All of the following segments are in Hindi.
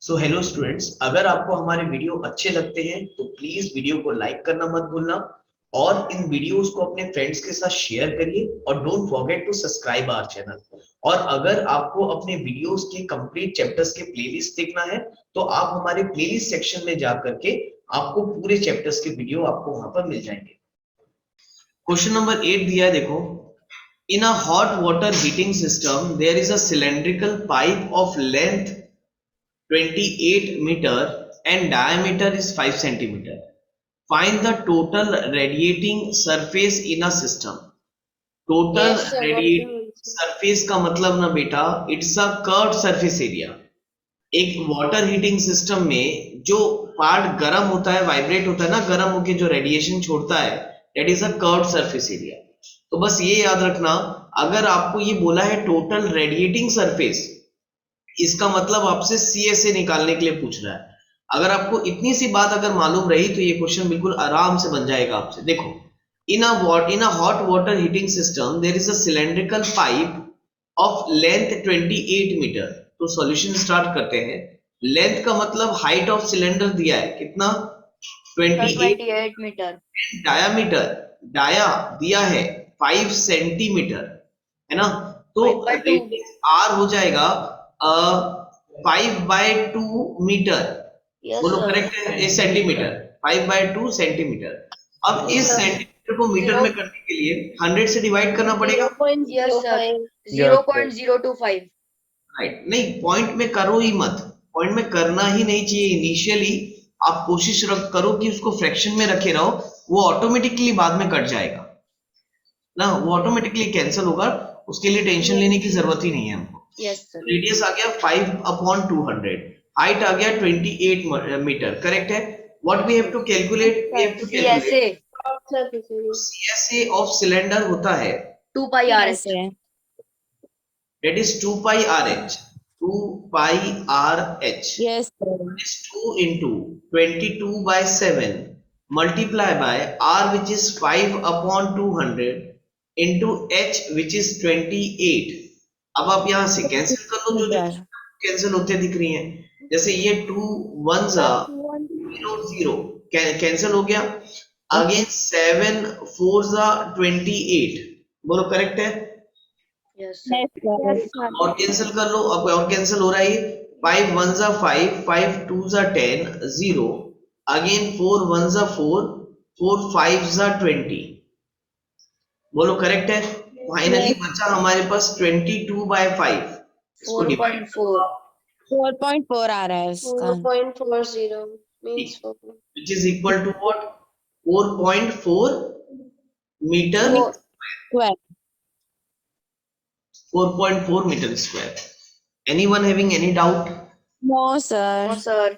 सो हेलो स्टूडेंट्स, अगर आपको हमारे वीडियो अच्छे लगते हैं तो प्लीज वीडियो को लाइक करना मत भूलना और इन वीडियोस को अपने फ्रेंड्स के साथ शेयर करिए और don't forget to subscribe our channel. और अगर आपको अपने वीडियोस के कंप्लीट चैप्टर्स के प्लेलिस्ट देखना है तो आप हमारे प्लेलिस्ट सेक्शन में जा करके आपको पूरे चैप्टर्स के वीडियो आपको वहां पर मिल जाएंगे। क्वेश्चन नंबर 8 दिया है, देखो। In a hot water heating system, there is a cylindrical pipe of length 28 meter and diameter is 5 centimeter. Find the total radiating surface in a system. Total radiating surface का मतलब ना बेटा, it's a curved surface area. एक वाटर हीटिंग सिस्टम में जो पार्ट गर्म होता है, वाइब्रेट होता है ना, गर्म होकर जो रेडिएशन छोड़ता है, that is a curved surface area. तो बस ये याद रखना, अगर आपको ये बोला है टोटल रेडिएटिंग सरफेस, इसका मतलब आपसे CSA निकालने के लिए पूछ रहा है। अगर आपको इतनी सी बात अगर मालूम रही तो ये क्वेश्चन बिल्कुल आराम से बन जाएगा आपसे। देखो, in a hot water heating system there is a cylindrical pipe of length 28 metre. तो सॉल्यूशन स्टार्ट करते हैं। लेंथ का मतलब हाइट ऑफ सिलेंडर दिया है कितना, 28 मीटर। डायामीटर, डाया दिया है 5 सेंटीमीटर, है ना। तो 5/2 आर हो जाएगा 5/2 मीटर। बोलो करेक्ट है, ये सेंटीमीटर, 5/2 सेंटीमीटर। अब इस सेंटीमीटर को मीटर में करने के लिए 100 से डिवाइड करना पड़ेगा। 0.025। राइट, नहीं पॉइंट में करो ही मत, पॉइंट में करना ही नहीं चाहिए। इनिशियली आप कोशिश करो कि उसको फ्रैक्शन में रखे रहो, वो ऑटोमेटिकली बाद में कट जाएगा ना, वो ऑटोमेटिकली कैंसिल होगा, उसके लिए टेंशन लेने की जरूरत ही नहीं है हमको। रेडियस आ गया 5/200, हाइट आ गया 28 मीटर, करेक्ट है। What we have to calculate, we have to calculate CSA of cylinder होता है 2 पाई RH। that is 2 pi RH. 2 pi RH. Yes, sir. Is 2 into 22 by 7 multiply by R which is 5/200 into H which is 28. अब आप यहाँ से कैंसिल कर लो, जो कैंसिल होते दिख रही हैं, जैसे ये 2 1 0 0 कैंसिल हो गया। अगेन 7 4 28, बोलो करेक्ट है। Yes, sir. और कैंसिल कर लो, अब और कैंसिल हो रहा है। 5 1 5, 5 2 10, 0, अगेन 4 1 4, 4 5 20, बोलो करेक्ट है। फाइनली बचा हमारे पास 22/5। 4.4 4.4 आ रहा है इसका। 4.40 means which is equal to what, 4.4 metre Square. 4.4 metre square. Anyone having any doubt? No, sir. sir।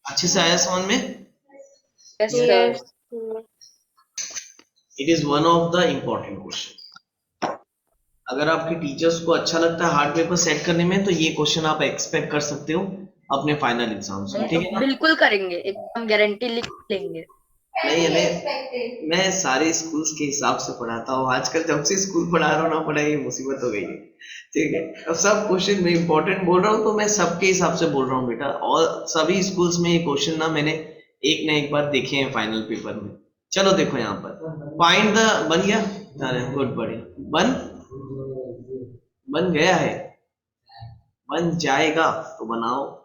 अच्छे से आया समझ में? Yes, sir। It is one of the important question. अगर आपके टीचर्स को अच्छा लगता है हार्ड पेपर सेट करने में तो ये क्वेश्चन आप एक्सपेक्ट कर सकते हो अपने फाइनल एग्जाम्स में, ठीक है ना? बिल्कुल करेंगे, एकदम गारंटी लिख लेंगे। नहीं, मैं सारे स्कूल्स के हिसाब से पढ़ाता हूँ। आजकल जब से स्कूल पढ़ा रहा हूँ ना, पढ़ाई मुसीबत हो गई है, ठीक है। अब सब क्वेश्चन में इंपॉर्टेंट बोल रहा हूँ तो मैं सबके हिसाब से बोल रहा हूँ बेटा, और सभी स्कूल्स में ये क्वेश्चन ना मैंने एक ना एक बार देखे हैं फाइनल पेपर में। चलो देखो यहाँ पर फाइंड द, बन गया, अरे गुड, बढ़िया, बन गया है, बन जाएगा तो बनाओ।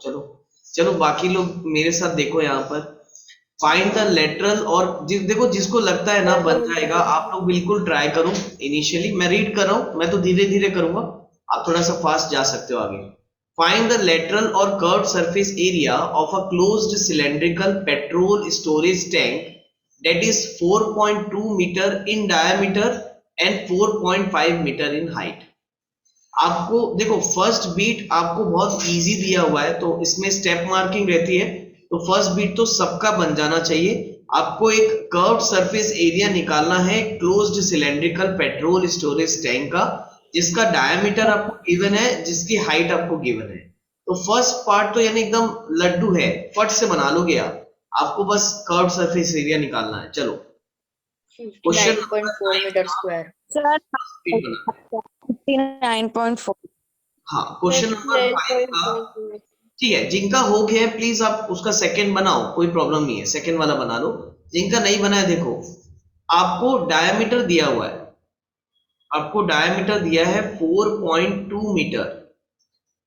चलो बाकी लोग मेरे साथ देखो यहाँ पर। फाइंड द लेटरल, और देखो जिसको लगता है ना बन जाएगा, आप लोग बिल्कुल ट्राई करो। इनिशियली मैं रीड कर रहा हूँ, मैं तो धीरे धीरे करूंगा, आप थोड़ा सा फास्ट जा सकते हो आगे। फाइंड द लेटरल और curved surface area of a closed cylindrical petrol storage tank that is 4.2 meter in diameter and 4.5 meter in height। आपको देखो फर्स्ट बीट आपको बहुत इजी दिया हुआ है, तो इसमें स्टेप मार्किंग रहती है, तो फर्स्ट बीट तो सबका बन जाना चाहिए। आपको एक कर्व्ड सरफेस एरिया निकालना है closed cylindrical petrol storage tank का, जिसका डायमीटर आपको गिवन है, जिसकी हाइट आपको गिवन है। तो फर्स्ट पार्ट तो यानी एकदम लड्डू है, फट से बना लोगे आप, आपको बस कर्व्ड सरफेस एरिया निकालना है। चलो 59.4 मीटर स्क्वायर। Sir, 59.4. हाँ, क्वेश्चन नंबर 5 का ठीक है, जिनका हो गया है प्लीज आप उसका सेकंड बनाओ, कोई प्रॉब्लम नहीं है, सेकंड वाला बना लो। जिनका नहीं बना है, देखो आपको डायमीटर दिया हुआ है, आपको डायमीटर दिया है 4.2 मीटर।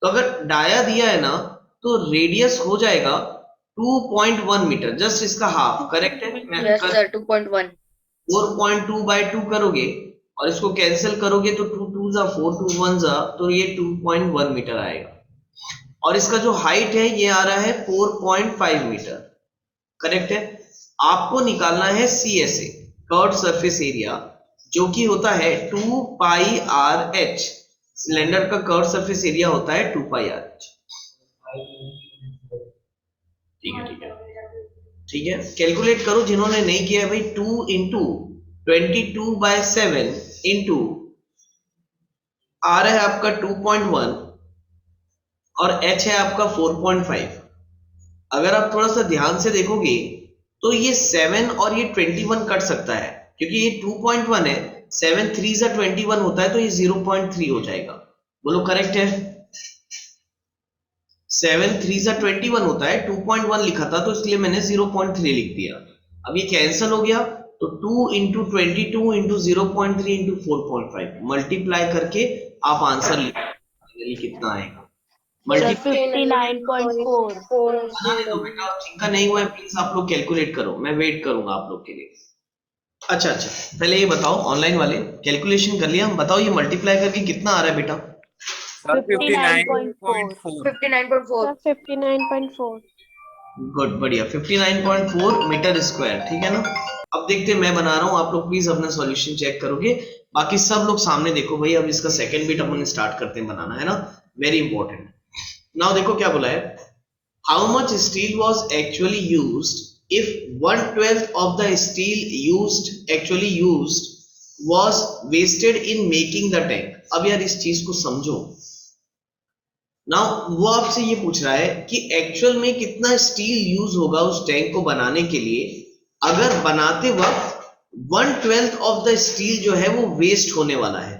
तो अगर डाया दिया है ना तो रेडियस हो जाएगा 2.1 मीटर, जस्ट इसका हाफ। करेक्ट है? Yes, sir. 2.1. 4.2 बाई 2 करोगे और इसको कैंसिल करोगे तो 2 2 जा 4 2 1 जा, तो ये 2.1 मीटर आएगा। और इसका जो हाइट है ये आ रहा है 4.5 मीटर। करेक्ट है? आपको निकालना है CSA, कर्व्ड सरफेस एरिया, जो कि होता है 2 पाई आर एच। सिलेंडर का कर्व्ड सरफेस एरिया होता है 2 पाई आर एच। ठीक है, ठीक है, ठीक है। कैलकुलेट करो जिन्होंने नहीं किया है भाई। 2 इंटू 22/7 इंटू आ रहा है आपका 2.1 और h है आपका 4.5। अगर आप थोड़ा सा ध्यान से देखोगे तो ये 7 और ये 21 कट सकता है, क्योंकि ये 2.1 है, 7 3 जा 21 होता है, तो ये 0.3 हो जाएगा। बोलो करेक्ट है? 7 3 जा 21 होता है, 2.1 लिखा था तो इसलिए मैंने 0.3 लिख दिया। अब ये कैंसिल हो गया, तो 2 इंटू 22 इंटू 0.3 इंटू 4.5 मल्टीप्लाई करके आप आंसर लिखिए, कितना आएगा। मल्टीप्लाई 59.4 बनाने दो बेटा, जिनका नहीं हुआ है प्लीज आप लोग कैलकुलेट करो, मैं वेट करूंगा आप लोग के लिए। अच्छा अच्छा, पहले ये बताओ ऑनलाइन वाले कैलकुलेशन कर लिया, बताओ ये मल्टीप्लाई करके कितना आ रहा है बेटा? 59.4 59.4. 59.4 गुड, बढ़िया, 59.4 मीटर स्क्वायर। ठीक है ना? अब देखते हैं, मैं बना रहा हूं, आप लोग प्लीज अपना सॉल्यूशन चेक करोगे। बाकी सब लोग सामने देखो भाई। अब इसका सेकंड बिट अपन स्टार्ट करते हैं बनाना, है ना? Very important. नाउ देखो क्या बोला है। How much steel was actually used if 1/12 of the steel used was wasted in making the tank। अब यार इस चीज को समझो ना। वो आपसे ये पूछ रहा है कि एक्चुअल में कितना स्टील यूज होगा उस टैंक को बनाने के लिए, अगर बनाते वक्त 1/12 ऑफ द स्टील जो है वो वेस्ट होने वाला है।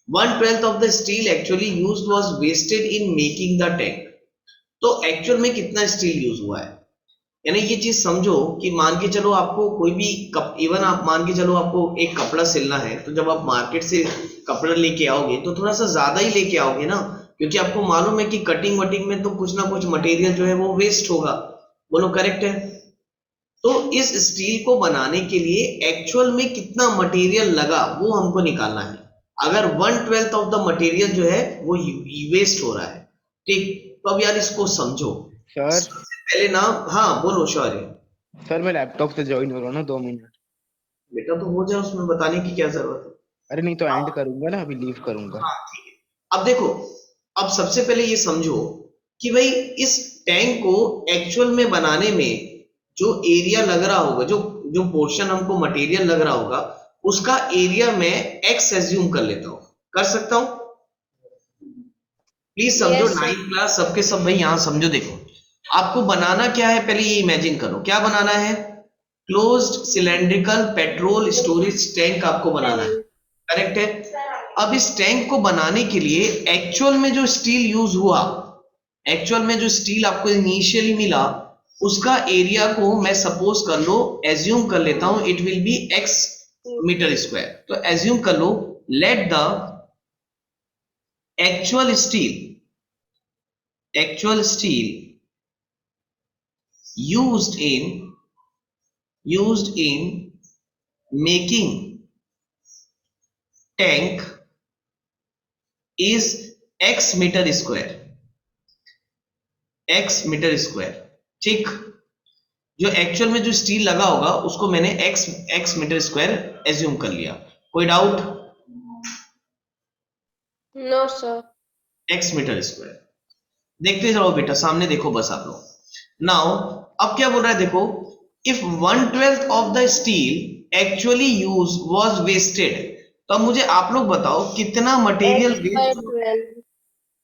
1/12 of the steel actually use was wasted in making the tank. तो एक्चुअल में कितना स्टील यूज हुआ है, यानी ये चीज समझो कि मान के चलो आपको कोई भी इवन आप मान के चलो आपको एक कपड़ा सिलना है, तो जब आप मार्केट से कपड़ा लेके आओगे तो थोड़ा सा ज्यादा ही लेके आओगे ना, क्योंकि आपको मालूम है कि कटिंग वटिंग में तो कुछ ना कुछ मटेरियल जो है वो वेस्ट होगा। बोलो करेक्ट है? तो इस स्टील को बनाने के लिए एक्चुअल में कितना मटेरियल लगा वो हमको निकालना है। अगर 1/12 ऑफ द मटेरियल जो है वो वेस्ट हो रहा है, ठीक, तो अब यार इसको समझो सर। पहले ना। हाँ बोलो शौर्य। सर मैं लैपटॉप से ज्वाइन हो रहा हूँ ना, 2 मिनट। बेटा तो हो जाए, उसमें बताने की क्या जरूरत है? अरे नहीं तो एंड करूंगा ना, अभी लीव करूंगा। हाँ ठीक है। अब देखो, अब सबसे पहले ये समझो कि भाई इस टैंक को एक्चुअल में बनाने में जो एरिया लग रहा होगा, जो जो पोर्शन हमको मटेरियल लग रहा होगा, उसका एरिया मैं एक्स एज्यूम कर लेता हूं। कर सकता हूं? प्लीज समझो, Yes, sir. 9th क्लास सबके सब भाई यहां समझो। देखो आपको बनाना क्या है, पहले ये इमेजिन करो क्या बनाना है। Closed cylindrical petrol storage tank आपको बनाना है। करेक्ट है? अब इस टैंक को बनाने के लिए एक्चुअल में जो स्टील यूज हुआ, एक्चुअल में जो स्टील आपको इनिशियली मिला, उसका एरिया को मैं सपोज कर लो, एज्यूम कर लेता हूं, it will be x metre square. तो एज्यूम कर लो, let the actual steel used in making tank is x metre square. ठीक, जो एक्चुअल में जो स्टील लगा होगा उसको मैंने x मीटर स्क्वायर एज्यूम कर लिया। कोई doubt? No, sir. x metre square. देखते जाओ बेटा, सामने देखो बस आप लोग। नाउ अब क्या बोल रहा है, देखो, if 1/12 of the steel actually use was wasted. तो अब मुझे आप लोग बताओ कितना material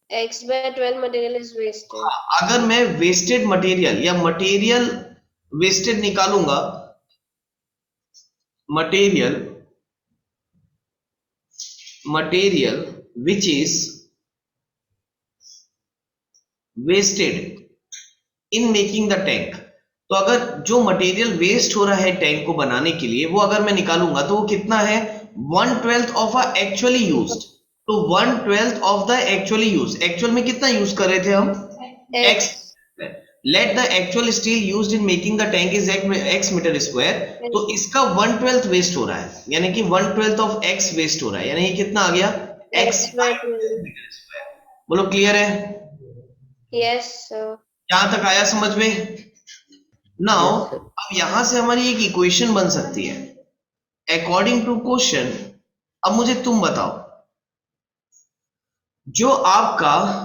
X by 12 material is wasted. अगर मैं वेस्टेड मटेरियल या मटेरियल वेस्टेड निकालूंगा, material which is wasted in making the tank. तो अगर जो मटेरियल वेस्ट हो रहा है टैंक को बनाने के लिए वो अगर मैं निकालूंगा तो वो कितना है 1/12 ऑफ अ एक्चुअली यूज्ड। तो 1/12 of the actually use, actual में कितना यूज कर रहे थे हम x। Let the actual steel used in making the tank is x metre square. तो इसका 1/12 वेस्ट हो रहा है, यानी कि 1/12 ऑफ x वेस्ट हो रहा है, यानी ये कितना आ गया x by 12 मीटर स्क्वायर। बोलो क्लियर है? Yes, sir. यहां तक आया समझ में? नाउ अब यहां से हमारी एक इक्वेशन बन सकती है अकॉर्डिंग टू क्वेश्चन। अब मुझे तुम बताओ, जो आपका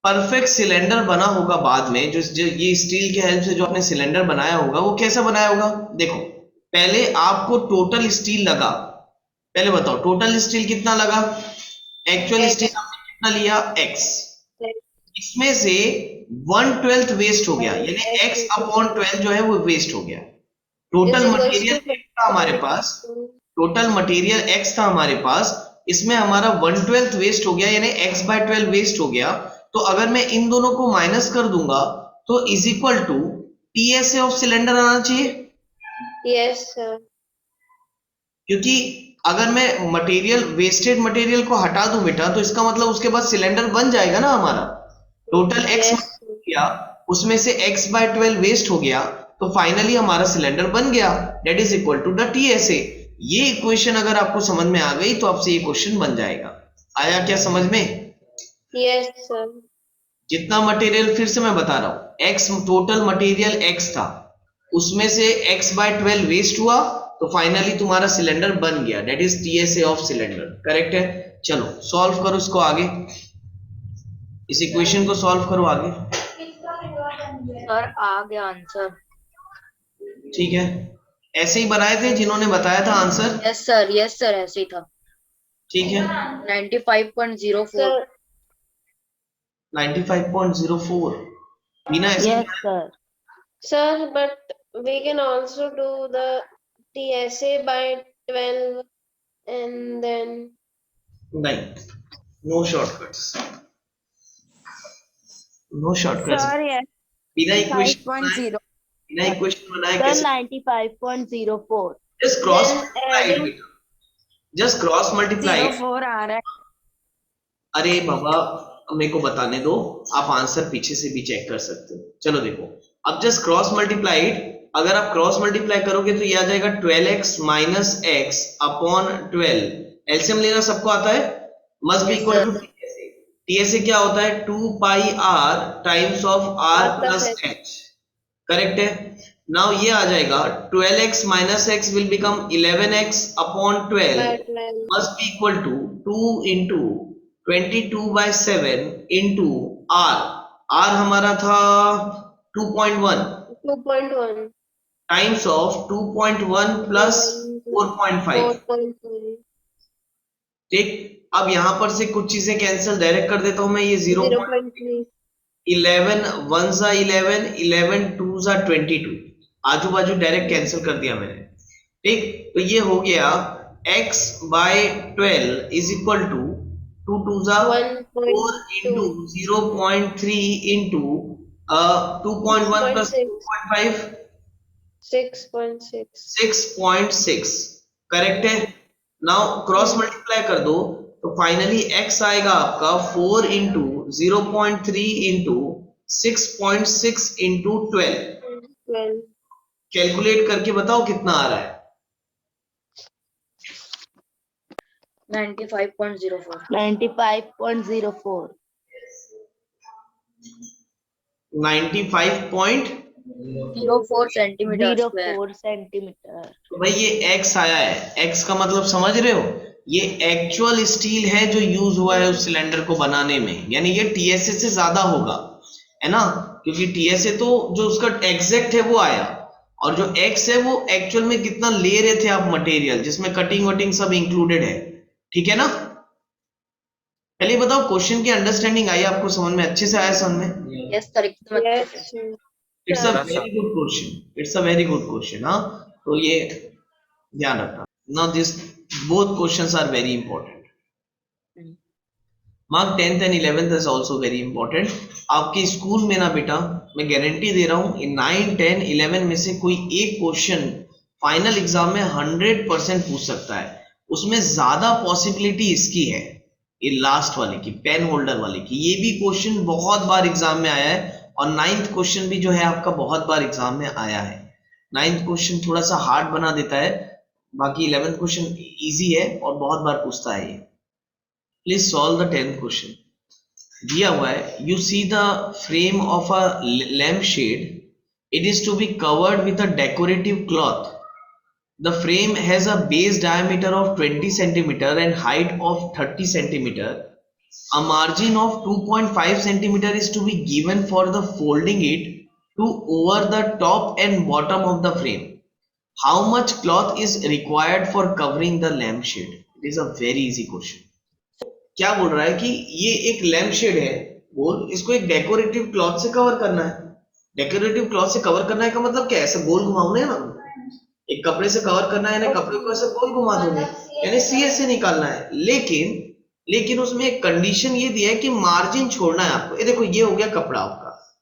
परफेक्ट सिलेंडर बना होगा बाद में, जो ये स्टील के हेल्प से जो आपने सिलेंडर बनाया होगा वो कैसा बनाया होगा? देखो पहले आपको टोटल स्टील लगा, पहले बताओ टोटल स्टील कितना लगा? एक्चुअल स्टील आपने कितना लिया x, इसमें से 1/12 वेस्ट हो गया, यानी x अपॉन 12 जो है वो वेस्ट हो गया। टोटल मटेरियल था हमारे पास, टोटल मटेरियल x था हमारे पास, इसमें हमारा 1/12 वेस्ट हो गया, यानी x by 12 वेस्ट हो गया। तो अगर मैं इन दोनों को माइनस कर दूंगा तो is equal to TSA of cylinder आना चाहिए। Yes, sir. क्योंकि अगर मैं मटेरियल वेस्टेड मटेरियल को हटा दूं बेटा तो इसका मतलब उसके बाद सिलेंडर बन जाएगा ना हमारा। Total x Yes. किया उसमें से x by 12 वेस्ट हो गया, तो फाइनली हमारा सिलेंडर बन गया, that is equal to the TSA। ये इक्वेशन अगर आपको समझ में आ गई तो आपसे ये क्वेश्चन बन जाएगा। आया क्या समझ में? Yes, sir. जितना मटेरियल, फिर से मैं बता रहा हूं, x टोटल मटेरियल x था, उसमें से x by 12 वेस्ट हुआ, तो फाइनली तुम्हारा सिलेंडर बन गया, that is TSA of cylinder. Correct है? चलो सॉल्व करो इसको आगे, इस इक्वेशन को सॉल्व करो आगे। सर आ गया आंसर। ठीक है, ऐसे ही बनाए थे जिन्होंने बताया था आंसर। यस सर ऐसे ही था। ठीक है 95.04। 95.04 मीना ऐसे Yes, sir. Sir, but we can also do the TSA by 12 and then नहीं, no shortcuts, no shortcuts. Sir, yes. बिना इक्वेशन 5.0. बिना इक्वेशन बनाए Sir, कैसे? 95.04. Just cross Then multiply, adding- just cross multiply. 04 आ रहा है. अरे बाबा मेरे को बताने दो, आप आंसर पीछे से भी चेक कर सकते हो। चलो देखो, अब जस्ट क्रॉस मल्टीप्लाइड, अगर आप क्रॉस मल्टीप्लाई करोगे तो ये आ जाएगा 12x minus x upon 12। LCM लेना सबको आता है, must be equal to TSA। TSA क्या होता है? 2 pi r times of r plus h। Correct है? नाउ ये आ जाएगा 12x minus x will become 11x upon 12 by 12. must be equal to 2 into 22/7 into r। r हमारा था 2.1 2.1. Times of 2.1 plus 4.5। 4.5. ठीक, अब यहां पर से कुछ चीजें कैंसिल डायरेक्ट कर देता हूं मैं, ये 0.3. 11 1 जा 11, 11 2 जा 22, आजू बाजू डायरेक्ट कैंसिल कर दिया मैंने। ठीक, तो ये हो गया x by 12 is equal to 2 2 जा 4 into 0.3 into 2.1 plus 2.5 6.6. 6.6। करेक्ट है? नाउ क्रॉस मल्टीप्लाई कर दो तो फाइनली x आएगा आपका 4 into 0.3 into 6.6 into 12। 12. कैलकुलेट करके बताओ कितना आ रहा है? 95.04. 95.04. 95.04 centimeter square. 04 centimeter. तो भाई ये x आया है, x का मतलब समझ रहे हो, ये एक्चुअल स्टील है जो यूज हुआ है उस सिलेंडर को बनाने में, यानी ये TSA से ज्यादा होगा, है ना? क्योंकि TSA तो जो उसका एग्जैक्ट है वो आया, और जो x है वो एक्चुअल में कितना ले रहे थे आप मटेरियल, जिसमें कटिंग वटिंग सब इंक्लूडेड है। ठीक है ना? पहले बताओ क्वेश्चन की अंडरस्टैंडिंग आई आपको, समझ में अच्छे से आया समझ में? Yes sir. Yes. It's a very good question, it's a very good question. हाँ, तो ये ध्यान रखना। Now this both questions are very important. Mark 10th and 11th is also very important. आपके स्कूल में ना बेटा मैं गारंटी दे रहा हूं इन 9, 10, 11 में से कोई एक क्वेश्चन फाइनल एग्जाम में 100% पूछ सकता है। उसमें ज्यादा पॉसिबिलिटी इसकी है, ये लास्ट वाले की, पेन होल्डर वाले की। ये भी क्वेश्चन बहुत बार एग्जाम में आया है और 9th क्वेश्चन भी जो है आपका बहुत बार एग्जाम में आया है। 9th क्वेश्चन थोड़ा सा हार्ड बना देता है, बाकी 11th क्वेश्चन इजी है और बहुत बार पूछता है ये। Please solve the 10th question. दिया हुआ है, you see the frame of a lamp shade, it is to be covered with a decorative cloth. The frame has a base diameter of 20 centimeter and height of 30 centimeter. A margin of 2.5 centimeter is to be given for the folding it to over the top and bottom of the frame. How much cloth is required for covering the lampshade? It is a very easy question. क्या बोल रहा है कि ये एक लैम्प शेड है गोल, इसको एक डेकोरेटिव क्लॉथ से कवर करना है। डेकोरेटिव क्लॉथ से कवर करना है का मतलब क्या है? ऐसे गोल घुमाऊंगे ना, एक कपड़े से कवर करना है ना, कपड़े को ऐसे गोल घुमा दोगे, यानी सीए से निकालना है। लेकिन उसमें एक कंडीशन ये दिया है कि मार्जिन छोड़ना है आपको। ये देखो, ये हो गया कपड़ा आपका,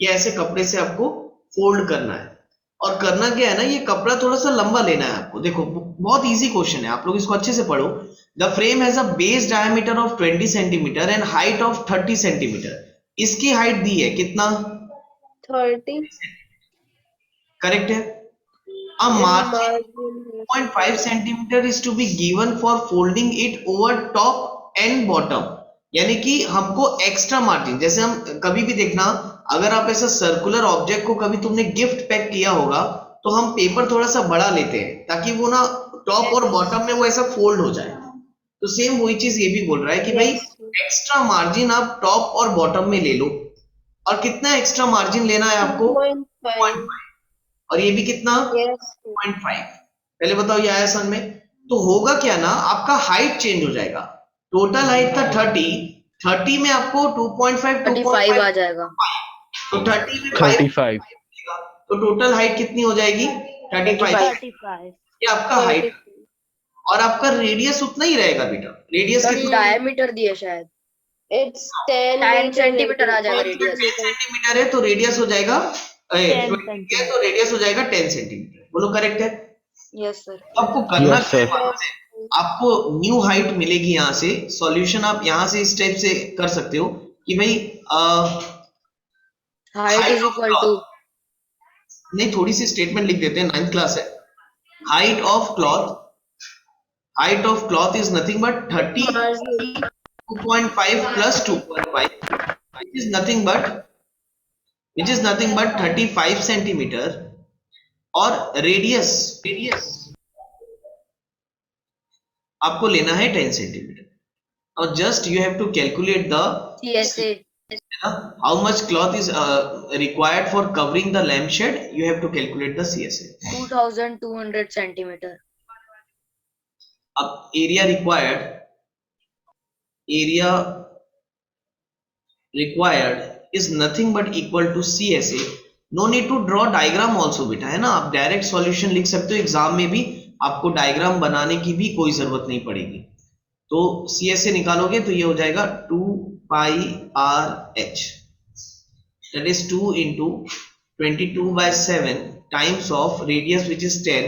ये ऐसे कपड़े से आपको फोल्ड करना है। और करना क्या है ना, ये कपड़ा थोड़ा सा लंबा लेना है आपको। देखो बहुत इजी क्वेश्चन है, आप लोग इसको अच्छे से पढ़ो। The frame has a base diameter of 20 centimetre and height of 30 centimetre. इसकी हाइट दी है कितना? 30. करेक्ट है। A margin 2.5 centimeter is to be given for folding it over top and bottom। यानी कि हमको एक्स्ट्रा मार्जिन, जैसे हम कभी भी देखना, अगर आप ऐसा सर्कुलर ऑब्जेक्ट को कभी तुमने गिफ्ट पैक किया होगा तो हम पेपर थोड़ा सा बड़ा लेते हैं ताकि वो ना टॉप और बॉटम में वो ऐसा फोल्ड हो जाए। तो सेम वही चीज ये भी बोल रहा है कि भाई एक्स्ट्रा मार्जिन आप टॉप और बॉटम में ले लो। और कितना एक्स्ट्रा मार्जिन लेना है आपको? 2.5. और ये भी कितना? Yes. 2.5। पहले बताओ ये आया सन में, तो होगा क्या ना, आपका हाइट चेंज हो जाएगा। टोटल हाइट था 30 में आपको 2.5 आ जाएगा। तो 30 में 35। तो टोटल हाइट कितनी हो जाएगी? 35। ये आपका हाइट, और आपका रेडियस उतना ही रहेगा बेटा। रेडियस कितना? डायमीटर दिया शायद It's 10 10 सेंटीमीटर आ जाएगा रेडियस। 10 सेंटीमीटर है तो रेडियस हो जाएगा 20 है तो रेडियस हो जाएगा 10 सेंटीमीटर। बोलो करेक्ट है? Yes sir. आपको करना Yes, क्या sir। है, आपको न्यू हाइट मिलेगी यहाँ से। सॉल्यूशन आप यहाँ से इस टाइप से कर सकते हो कि भाई हाइट इज इक्वल टू, नहीं, थोड़ी सी स्टेटमेंट लिख देते हैं, 9th क्लास है। Height of cloth is nothing but 32.5 plus 2.5 which is nothing but 35 centimetre. और रेडियस आपको लेना है 10 सेंटीमीटर। और just you have to calculate the CSA how much cloth is required for covering the lampshade. You have to calculate the CSA. 2200 centimetre. अब area required is nothing but equal to CSA. No need to draw diagram also बेटा, है ना। आप डायरेक्ट सॉल्यूशन लिख सकते हो। एग्जाम में भी आपको डायग्राम बनाने की भी कोई जरूरत नहीं पड़ेगी। तो CSA निकालोगे तो ये हो जाएगा 2 pi RH, that is 2 into 22/7 times of radius which is 10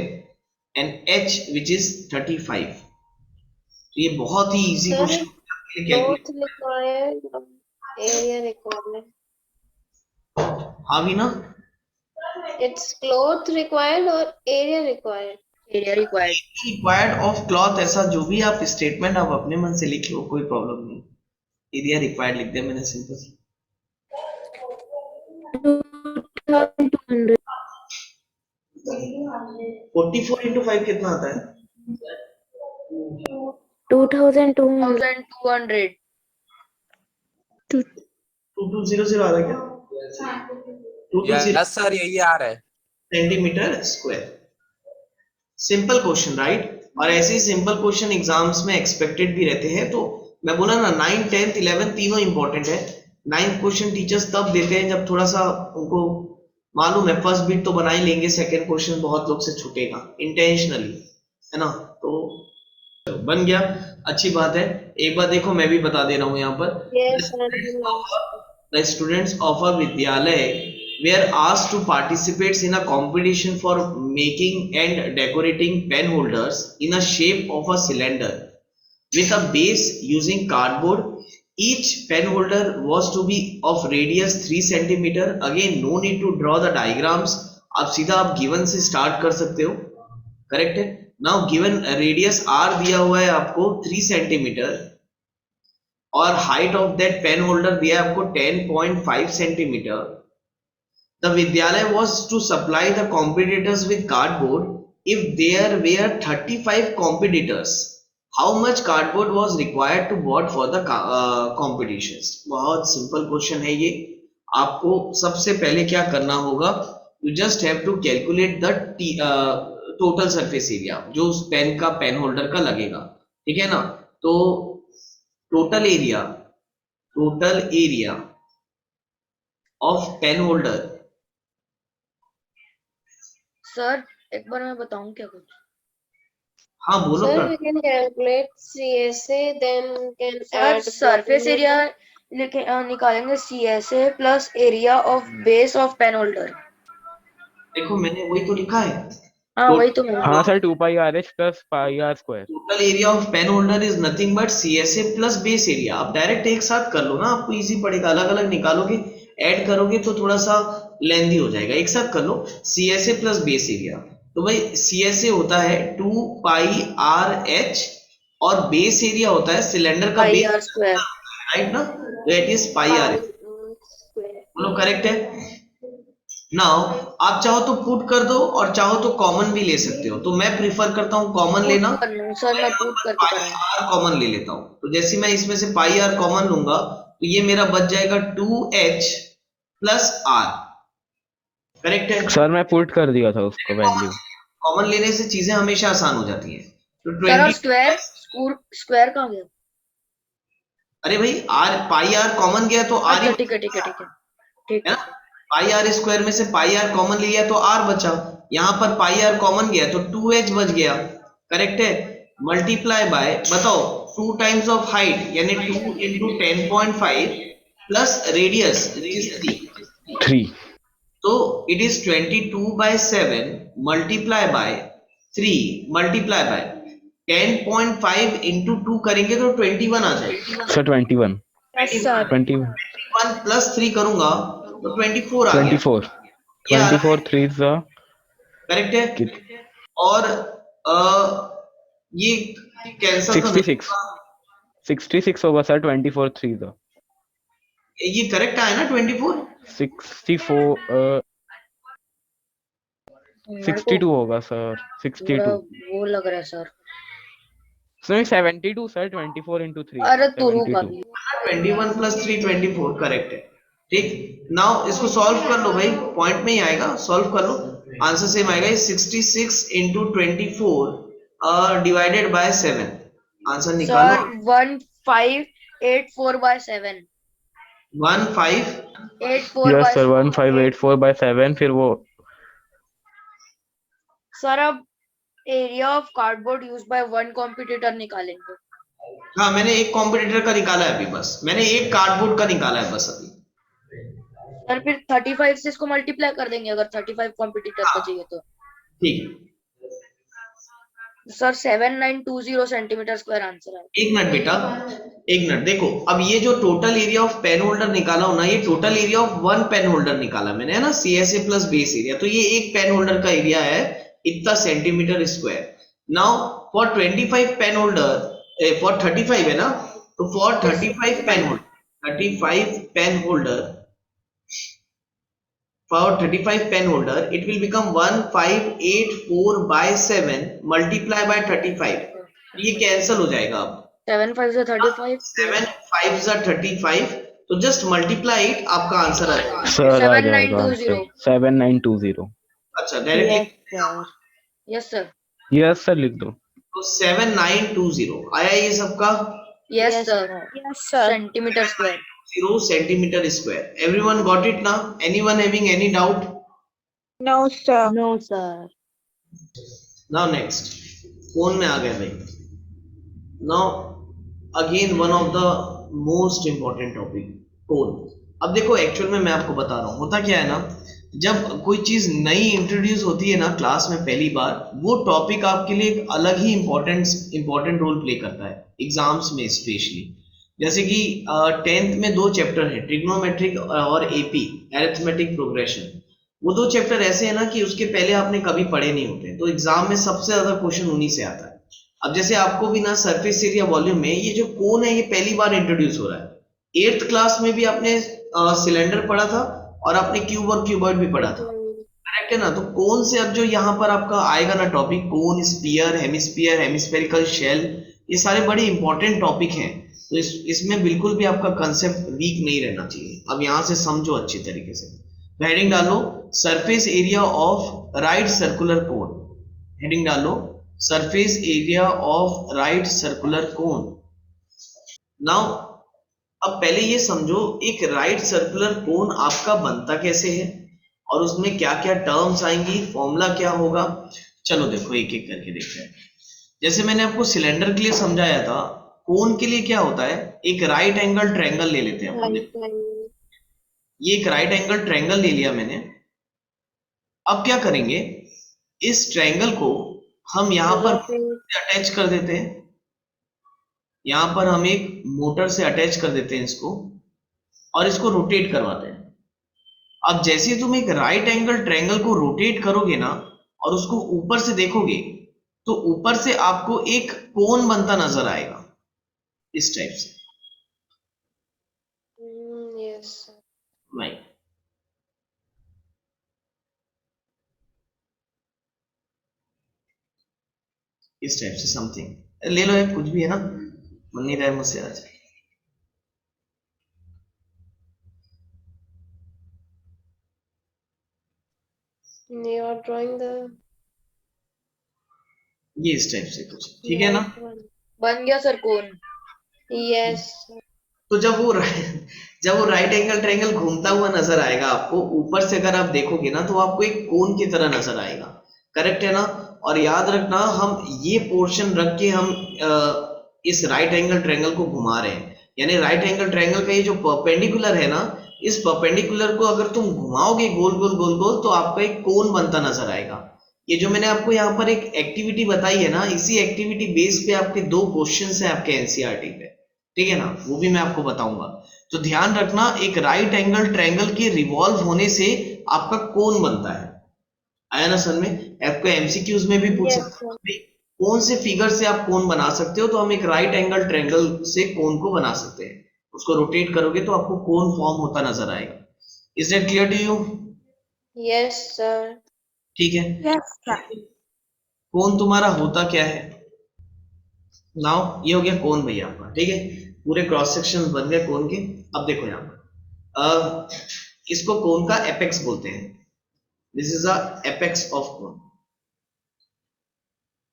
and H which is 35। तो ये बहुत ही easy Sir, question. both required, area required. हाँ भी ना, It's cloth required or area required? Area required. Required of cloth, ऐसा जो भी आप स्टेटमेंट आप अपने मन से लिख लो, कोई प्रॉब्लम नहीं। एरिया रिक्वायर्ड लिख दिया मैंने सिंपल। 2200. 44 into 5 कितना आता है? 2200. 2200 2200 आ रहा है क्या? 2200 यस सर, यही आ रहा है। Centimetre square. Simple question right. और ऐसे ही सिंपल क्वेश्चन एग्जाम्स में एक्सपेक्टेड भी रहते हैं। तो मैं बोला ना 9, 10, 11 तीनों इंपॉर्टेंट है। 9th क्वेश्चन टीचर्स तब देते हैं जब थोड़ा सा उनको मालूम है फर्स्ट बीट तो बना ही लेंगे, सेकंड क्वेश्चन बहुत लोग से छूटेगा इंटेंशनली, है ना। तो बन गया, अच्छी बात है। एक बार देखो मैं भी बता दे रहा हूँ यहाँ पर। Yes, sir. the students of a Vidyalaya were asked to participate in a competition for making and decorating pen holders in a shape of a cylinder with a base using cardboard. Each pen holder was to be of radius 3 centimeter. Again, no need to draw the diagrams. आप सीधा आप given से start कर सकते हो. करेक्ट है. नाउ गिवन रेडियस आर दिया हुआ है आपको 3 सेंटीमीटर और height of that pen holder दिया है आपको 10.5 सेंटीमीटर. द विद्यालय was to supply the competitors with cardboard if there were 35 competitors. How much cardboard was required to bought for the competitions. बहुत सिंपल क्वेश्चन है ये. आपको सबसे पहले क्या करना होगा, you just have to calculate the total surface area जो उस पेन का पेन होल्डर का लगेगा. ठीक है ना. तो total area of pen holder. Sir एक बार मैं बताऊं क्या कुछ. हाँ बोलो. Sir, we can calculate CSA, then can sir add surface volume. Area निकालेंगे CSA plus area of base of pen holder. देखो मैंने वही तो लिखा है. हाँ वही तो मैं. हाँ sir 2 pi r h plus pi are square. Total area of pen holder is nothing but CSA plus base area. आप डायरेक्ट एक साथ कर लो ना, आपको इजी पड़ेगा. अलग अलग निकालोगे ऐड करोगे तो थोड़ा सा लेंथी हो जाएगा. एक साथ कर लो CSA प्लस बेस एरिया. तो भाई CSA होता है 2 पाई आर एच और बेस एरिया होता है सिलेंडर का pi base. R square. Right ना. That is pi r h. Square. बोलो करेक्ट है. नाउ आप चाहो तो पुट कर दो और चाहो तो कॉमन भी ले सकते हो. तो मैं प्रिफर करता हूँ कॉमन लेना. सर मैं पुट करके पाई कराऊंगा. आर कॉमन ले लेता हूँ. तो जैसे मैं इसमें से पाई आर कॉमन लूंगा तो ये मेरा बच जाएगा 2h प्लस आर. करेक्ट है. सर मैं पुट कर दिया था उसको वैल्यू. कॉमन लेने से चीजें हमेशा आसान हो जाती हैं. तो सर और 20. स्क्वायर कहाँ गया. अरे भाई आर पाई आर कॉमन गया तो आर. अच्छा ठीक है ठीक है ठीक है ठीक है है. ना. पाई आर स्क्वायर में से पाई आर कॉमन लिया तो आर बचा. यहाँ पर पाई आर कॉमन गया तो 2h बच गया. करेक्ट है. मल्टीप्लाई बाय बताओ 2 टाइम्स ऑफ हाइट यानी 2 इंटू 10.5 प्लस रेडियस 3. तो it is 22/7 multiply by 3 multiply by 10.5 into 2 करेंगे तो 21 आ जाएगा. सर 21. Yes, sir. 21 1 प्लस 3 करूंगा तो 24 आ गया. 24. 24 3 is the करेक्ट है. और ये कैंसल 66. 66 होगा सर 24 3 the ये करेक्ट आया ना 24. 64 62 होगा सर. 62 वो लग रहा है सर. Sir 72 sir 24 into 3. अरे तुरु का 72. भी. 21 प्लस 3 24 करेक्ट है. ठीक. नाउ इसको सॉल्व कर लो भाई. पॉइंट में ही आएगा. सॉल्व कर लो आंसर सेम आएगा. 66 into 24 डिवाइडेड बाय 7. आंसर निकालो. सर 1584/7. 1584 यस सर 1584 by 7 फिर वो. सर अब area of cardboard used by one competitor निकालेंगे. हाँ मैंने एक कॉम्पिटिटर का निकाला है अभी. बस मैंने एक कार्डबोर्ड का निकाला है बस अभी. सर फिर 35 से इसको मल्टीप्लाई कर देंगे अगर 35 कॉम्पिटिटर का चाहिए तो. ठीक. सर 7920 सेंटीमीटर स्क्वायर आंसर है. एक मिनट बेटा. एक मिनट. देखो अब ये जो total area of pen holder निकाला हो ना, ये total area of one pen holder निकाला मैंने है ना. CSA plus base area. तो ये एक पेन होल्डर का एरिया है इतना centimetre square. Now for 25 pen holder for 35 है ना. तो for 35 pen holder for 35 pen holder it will become 1584/7 multiply by 35. ये कैंसिल हो जाएगा. अब 7 5 से 35. 7 5 जा 35. तो जस्ट मल्टीप्लाई इट. आपका आंसर आ जाएगा. सर आ जाएगा 7920. 7920. अच्छा directly. Yes sir. Yes sir लिख दो. तो 7920 आया ये सबका. Yes sir. Yes, sir. Centimetre square. 0 centimetre square. Everyone got it ना. Anyone having any doubt. No, sir. No sir. Now next cone में आ गए भाई. Now again one of the most important topic cone. अब देखो एक्चुअल में मैं आपको बता रहा हूँ होता क्या है ना, जब कोई चीज नई इंट्रोड्यूस होती है ना क्लास में पहली बार, वो टॉपिक आपके लिए एक अलग ही इम्पोर्टेंट रोल प्ले करता है एग्जाम्स में स्पेशली। जैसे कि 10th में दो चैप्टर है, ट्रिग्नोमेट्रिक और एपी एरिथमेटिक प्रोग्रेशन। वो दो चैप्टर ऐसे है ना कि उसके पहले आपने कभी पढ़े नहीं होते, तो एग्जाम में सबसे ज्यादा क्वेश्चन उन्हीं से आता है। अब जैसे आपको भी ना सरफेस एरिया वॉल्यूम में ये जो कोन है ये पहली बार इंट्रोड्यूस हो रहा है। 8th क्लास में भी आपने सिलेंडर पढ़ा था और आपने क्यूब और क्यूबॉइड भी पढ़ा था, करेक्ट है ना। तो कोन से अब जो यहाँ पर आपका आएगा ना टॉपिक, कोन, स्फीयर, हेमिस्फेरिकल शेल, ये सारे बड़े इंपॉर्टेंट टॉपिक हैं। तो इसमें बिल्कुल भी आपका कंसेप्ट वीक नहीं रहना चाहिए। अब यहाँ से समझो अच्छी तरीके से। हेडिंग डालो surface area of right circular cone. Heading डालो surface area of right circular cone. Now अब पहले ये समझो एक राइट सर्कुलर कोन आपका बनता कैसे है और उसमें क्या क्या टर्म्स आएंगी, फॉर्मूला क्या होगा। चलो देखो एक एक करके देखते हैं। जैसे मैंने आपको सिलेंडर के लिए समझाया था, कोन के लिए क्या होता है, एक राइट एंगल ट्रायंगल ले लेते हैं अपन। ये एक राइट एंगल ट्रायंगल ले लिया मैंने। अब क्या करेंगे, इस ट्रायंगल को हम यहाँ पर अटैच कर देते हैं। यहां पर हम एक मोटर से अटैच कर देते हैं इसको और इसको रोटेट करवाते हैं। अब जैसे तुम एक राइट एंगल ट्रायंगल को रोटेट करोगे ना और उसको ऊपर से देखोगे, तो ऊपर से आपको एक कोन बनता नजर आएगा इस टाइप से। Yes. राइट, इस टाइप से समथिंग ले लो, कुछ भी है ना, मन नहीं रहा है मुझसे आज। You are drawing the. ये इस टाइप से कुछ, ठीक है ना। right one. बन गया सर कोन। Yes. तो जब वो राइट एंगल ट्रायंगल घूमता हुआ नजर आएगा आपको ऊपर से, अगर आप देखोगे ना तो आपको एक कोन की तरह नजर आएगा, करेक्ट है ना। और याद रखना हम ये पोर्शन रख के हम इस राइट एंगल ट्रायंगल को घुमा रहे हैं, यानी राइट एंगल ट्रायंगल का ये जो परपेंडिकुलर है ना, इस परपेंडिकुलर को अगर तुम घुमाओगे गोल गोल गोल गोल, तो आपका एक कोन बनता नजर आएगा। ये जो मैंने आपको यहाँ पर एक एक्टिविटी बताई है ना, इसी एक्टिविटी बेस पे आपके दो क्वेश्चंस हैं आपके एनसीईआरटी पे, ठीक है ना, वो भी मैं आपको बताऊंगा। तो ध्यान रखना, एक राइट एंगल ट्रायंगल के रिवॉल्व होने से आपका कोन बनता है। आया ना समझ में। आपको एमसीक्यूज में भी पूछ Yes, सकते हैं भाई, कौन से फिगर से आप कोन बना सकते हो, तो हम एक राइट एंगल ट्रायंगल से कोन को बना सकते हैं। उसको रोटेट करोगे तो आपको कोन फॉर्म होता नजर आएगा। Is that clear to you? Yes, sir. ठीक है। Yes sir. कोन तुम्हारा होता क्या है? नाउ ये हो गया कोन भैया आपका, ठीक है। पूरे क्रॉस सेक्शन बन गए कोन के। अब देखो यहाँ पर इसको कोन का एपेक्स बोलते हैं। This is the apex of cone,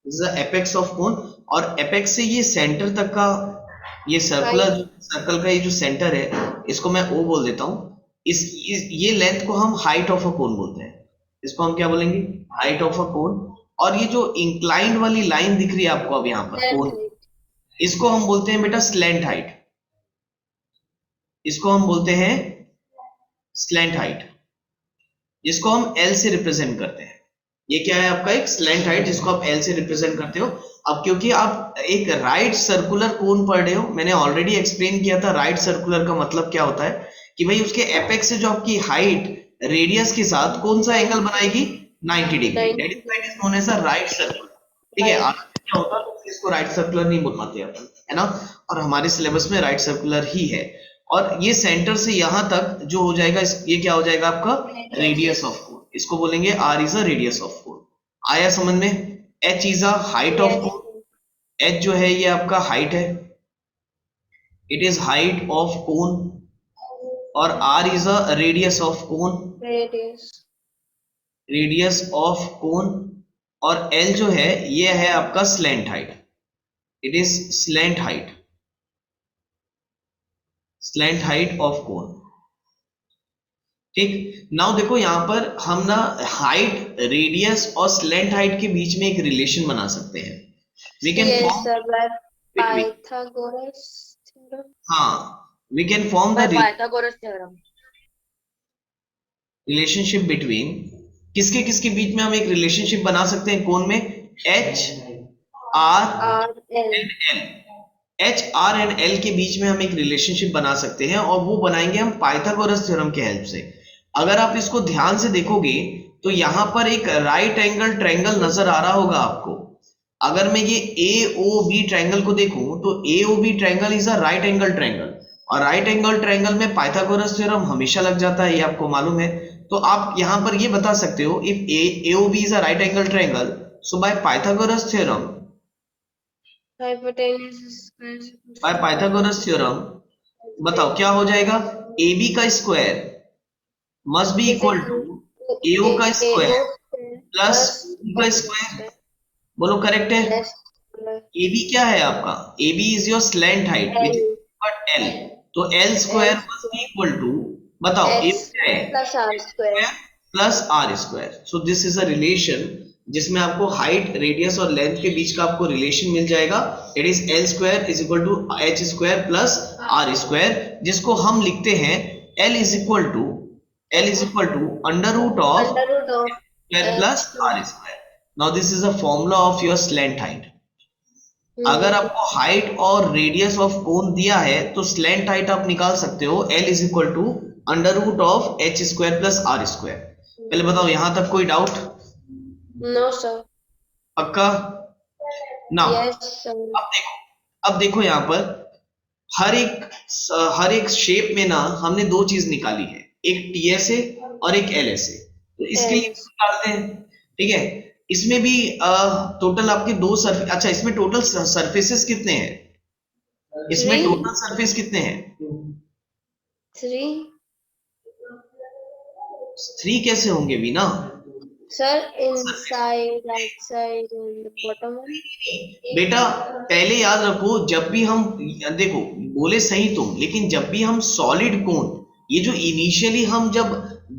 this is the apex of cone. और एपेक्स से ये सेंटर तक का ये सर्कल का ये जो सेंटर है, इसको मैं ओ बोल देता हूँ। ये लेंथ को हम हाइट ऑफ अ कोन बोलते हैं। इसको हम क्या बोलेंगे? हाइट ऑफ अ कोन। और ये जो इंक्लाइंड वाली लाइन दिख रही है आपको अब यहाँ पर कोन, इसको हम बोलते हैं बेटा स्लैंट हाइट। इसको हम बोलते हैं स्लैंट हाइट, जिसको हम एल से रिप्रेजेंट करते हैं। ये क्या है आपका? एक स्लैंट हाइट, जिसको आप एल से रिप्रेजेंट करते हो। अब क्योंकि आप एक राइट सर्कुलर कोन पढ़ रहे हो, मैंने ऑलरेडी एक्सप्लेन किया था राइट सर्कुलर का मतलब क्या होता है, कि भाई उसके एपेक्स से जो आपकी हाइट रेडियस के साथ कौन सा एंगल बनाएगी? 90 degree. That is known as a right circular, ठीक है। क्या होता है तो इसको राइट सर्कुलर नहीं बोल पाते अपन, है ना। और हमारे सिलेबस में राइट सर्कुलर ही है। और ये सेंटर से यहां तक जो हो जाएगा, ये क्या हो जाएगा आपका? Radius of cone. इसको बोलेंगे R is a radius of cone. आया समझ में? H is a height of cone. H जो है ये आपका हाइट है, it is height of cone. और R is a radius of cone, Radius. Radius of cone. और एल जो है ये है आपका slant height, it is slant height, slant height of cone, ठीक। नाउ देखो यहां पर हम ना हाइट, रेडियस और स्लैंट हाइट के बीच में एक रिलेशन बना सकते हैं। We can Yes, form sir. By between, Pythagoras theorem. हाँ, we can form by the Pythagoras theorem. Relationship between किसके किसके बीच में हम एक रिलेशनशिप बना सकते हैं कोण में, H R R L. And L, H R and L के बीच में हम एक रिलेशनशिप बना सकते हैं और वो बनाएंगे हम पाइथागोरस थ्योरम के हेल्प से। अगर आप इसको ध्यान से देखोगे तो यहाँ पर एक राइट एंगल ट्रायंगल नजर आ रहा होगा आपको। अगर मैं ये ए ओ बी ट्रायंगल को देखूं तो A O B triangle is a right angle triangle, और राइट एंगल ट्रायंगल में पाइथागोरस थ्योरम हमेशा लग जाता है, ये आपको मालूम है। तो आप यहाँ पर ये बता सकते हो if A O B is a right angle triangle, so by Pythagoras theorem, by Pythagoras theorem बताओ क्या हो जाएगा, ए बी का square must be equal to AO का स्क्वायर प्लस बी का स्क्वायर। बोलो करेक्ट है। Yes. ए बी क्या है आपका, A B is your slant height which is but L, तो L square must be equal to, बताओ ए H क्या है, plus R square. Plus r square. So this is a relation जिसमें आपको हाइट, रेडियस और लेंथ के बीच का आपको रिलेशन मिल जाएगा। It is l square is equal to h square plus r square, जिसको हम लिखते हैं l is equal to under root of Under root of square plus r square. Now this is a formula of your slant height. अगर आपको हाइट और रेडियस ऑफ कोन दिया है तो स्लैंट हाइट आप निकाल सकते हो, l is equal to under root of h square plus r square. पहले बताओ यहां तक कोई डाउट? No sir. पक्का ना? Yes sir. अब देखो यहाँ पर हर एक शेप में ना हमने दो चीज निकाली है, एक टीएसए और एक एलएसए। तो इसके लिए निकालते हैं, ठीक है। इसमें भी टोटल आपके दो सरफेस, अच्छा इसमें टोटल सरफेसेस कितने हैं, इसमें Three. टोटल सरफेस कितने हैं? 3. 3 कैसे होंगे बीना? Sir, inside, outside, and the bottom one. बेटा पहले याद रखो, जब भी हम देखो बोले सही तुम, लेकिन जब भी हम सॉलिड कोन, ये जो इनिशियली हम जब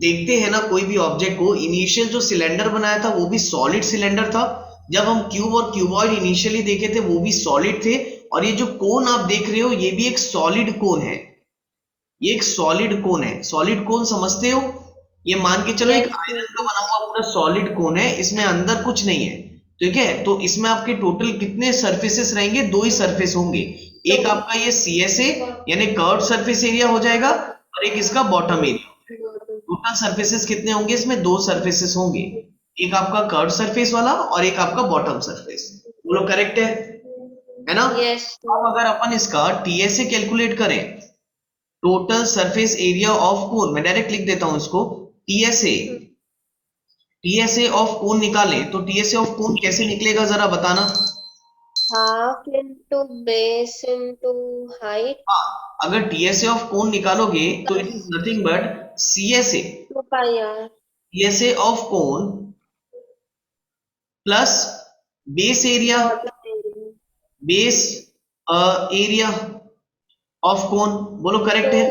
देखते हैं ना कोई भी ऑब्जेक्ट को, इनिशियल जो सिलेंडर बनाया था वो भी सॉलिड सिलेंडर था। जब हम क्यूब और क्यूबॉइड इनिशियली देखे थे वो भी सॉलिड थे, और ये जो कोन आप देख रहे हो ये भी एक सॉलिड कोन है, ये एक सॉलिड कोन है। सॉलिड कोन समझते हो? ये मान के चलो एक आयरन का बना हुआ पूरा सॉलिड कोन है, इसमें अंदर कुछ नहीं है, ठीक है। तो इसमें आपके टोटल कितने सरफेसेस रहेंगे? दो ही सरफेस होंगे, एक आपका ये सीएसए यानी कर्व्ड सरफेस एरिया हो जाएगा, और एक इसका बॉटम एरिया। टोटल सरफेसेस कितने होंगे इसमें? दो सरफेसेस होंगे, एक आपका कर्व्ड सरफेस वाला और एक आपका बॉटम सरफेस। बोलो करेक्ट है ना? Yes. अब अगर अपन इसका टीएसए कैलकुलेट करें, total surface area of cone, मैं डायरेक्ट लिख देता हूं इसको, टीएसए ऑफ कोन निकालें, तो टीएसए ऑफ कोन कैसे निकलेगा जरा बताना। Half into base into height. अगर टीएसए ऑफ कोन निकालोगे तो it is nothing but CSA, 2 pi r. CSA of cone plus base area, base area of cone. बोलो करेक्ट है?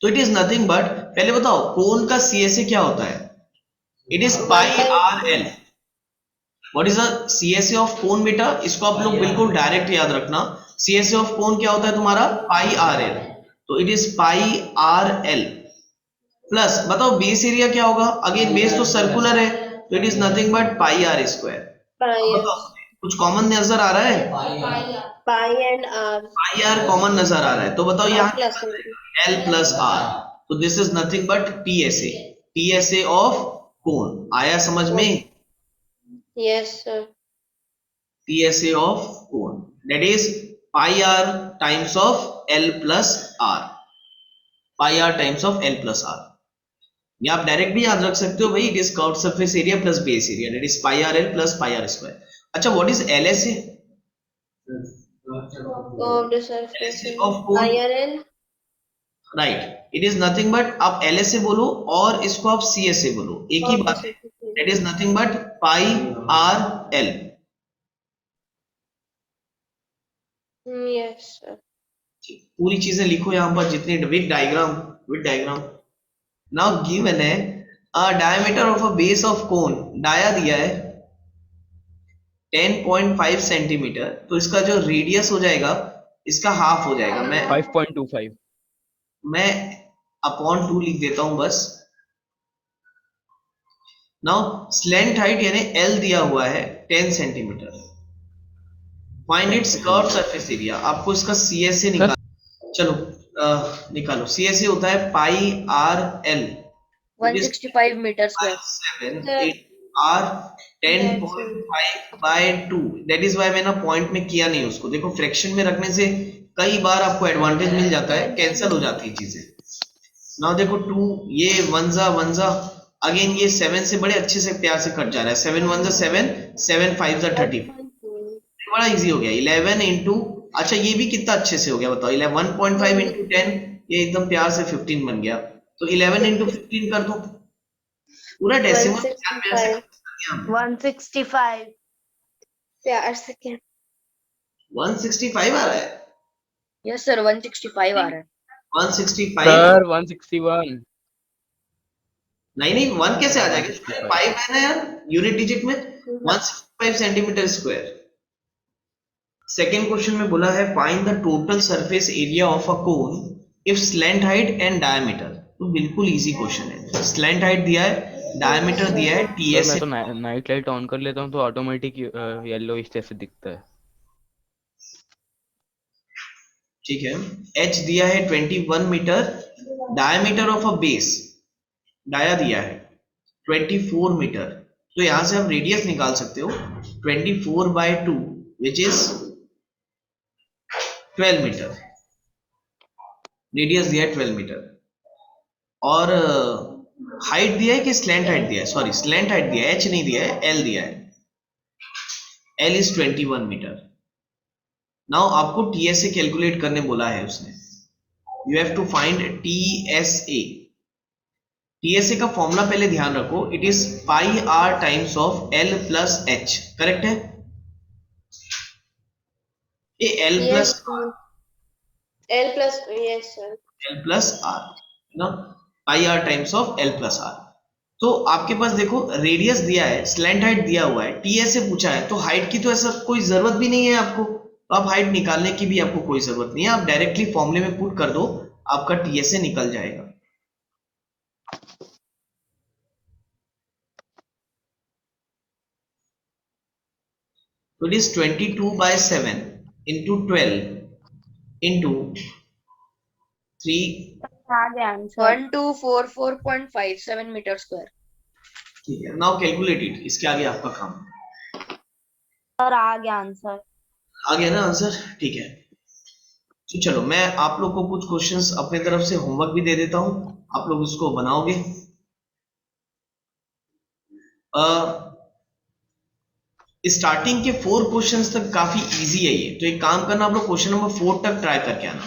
तो इट इज नथिंग बट, पहले बताओ कोन का सीएसए क्या होता है? It is pi R L. What is the CSA of cone बेटा? इसको आप लोग बिल्कुल डायरेक्ट याद रखना, सीएसए ऑफ कोन क्या होता है तुम्हारा? Pi are l. तो it is pi R L plus, बताओ बेस एरिया क्या होगा? अगेन बेस तो सर्कुलर है, तो it is nothing but pi are square. कुछ कॉमन नजर आ रहा है? Pi and r. Pi r common नजर आ रहा है, तो बताओ यहाँ Plus एल प्लस आर, तो this is nothing but TSA, TSA of cone. आया समझ में? yes sir. TSA of cone that is pi R times of L plus R, pi R times of L plus R. ये आप डायरेक्ट भी याद रख सकते हो भाई, it is curved surface area plus base area, that is pi R L plus pi are square. अच्छा what is LSA? Curved surface. of cone. Pi r l. Right, it is nothing but, आप एलएसए बोलो और इसको आप सीएसए बोलो, एक ही बात है। It is nothing but pi are l. Yes sir. पूरी चीजें लिखो यहाँ पर जितनी, विद डायग्राम। नाउ गिवन है diameter of a base of cone, dia दिया है 10.5 सेंटीमीटर, तो इसका जो रेडियस हो जाएगा इसका हाफ हो जाएगा। मैं 5.25. मैं अपॉन 2 लिख देता हूं बस। नाउ स्लैंट हाइट यानी L दिया हुआ है 10 सेंटीमीटर। Find its curve surface area, आपको इसका CSA निकाल, चलो निकालो। CSA होता है pi are L, 165 metre square. 7 8 r 10.5 by 2। That is why मैंने पॉइंट में किया नहीं उसको। देखो फ्रैक्शन में रखने से कई बार आपको एडवांटेज मिल जाता है, कैंसिल हो जाती है चीजें। नाउ देखो 2, ये 1 जा अगेन, ये 7 से बड़े अच्छे से प्यार से कट जा रहा है। 7 1 7, 7 5 30, बड़ा इजी हो गया। 11 इंटू, अच्छा ये भी कितना अच्छे से हो गया बताओ, 1.5 इंटू 10, ये एकदम प्यार से 15 बन गया। तो 11 इंटू 15 कर दो, पूरा डेसिमल 165 प्यार से क्या 165 आ रहा है। यस सर 165 आ रहा है। 165 सर 161। नहीं 1 कैसे आ जाएगा, 5 है ना यार यूनिट डिजिट में। 165 सेंटीमीटर स्क्वायर। सेकेंड क्वेश्चन में बोला है find the total surface area of a cone if slant height and diameter. तो बिल्कुल इजी क्वेश्चन है। स्लैंट हाइट दिया है, डायमीटर दिया है, सर मैं TSA तो नाइट लाइट ऑन कर लेता हूँ तो ऑटोमेटिक येलो इस जैसे दिखता है। ठीक है। H दिया है 21 metre, diameter of a base dia दिया है 24 मीटर। तो यहां से हम रेडियस निकाल सकते हो 24 by 2 which is 12 metre. Radius दिया है 12 मीटर। और हाइट दिया है कि स्लैंट हाइट दिया है, सॉरी स्लैंट हाइट दिया है, H नहीं दिया है, L दिया है। L is 21 metre. नाउ आपको TSA कैलकुलेट करने बोला है उसने। You have to find TSA। TSA का फॉर्मूला पहले ध्यान रखो, it is pi R times of L plus H, correct है? ये L yes plus L plus yes sir L plus R ना, pi R times of L plus are. तो आपके पास देखो रेडियस दिया है, स्लैंट हाइट दिया हुआ है, TSA पूछा है, तो हाइट की तो ऐसा कोई जरूरत भी नहीं है आपको। तो आप हाइट निकालने की भी आपको कोई जरूरत नहीं है, आप डायरेक्टली फॉर्मूले में पुट कर दो, आपका TSA निकल जाएगा। तो it is 22 by 7 into 12 into 3। आ गया आंसर 1244.57 मीटर स्क्वायर। ठीक है, नाउ कैलकुलेट इट। इसके आगे आपका काम सर, आ गया आंसर। आ गया ना आंसर, ठीक है। तो चलो मैं आप लोग को कुछ क्वेश्चंस अपने तरफ से होमवर्क भी दे देता हूं, आप लोग उसको बनाओगे। स्टार्टिंग के 4 क्वेश्चंस तक काफी इजी है ये, तो एक काम करना, आप लोग क्वेश्चन नंबर 4 तक ट्राई करके आना।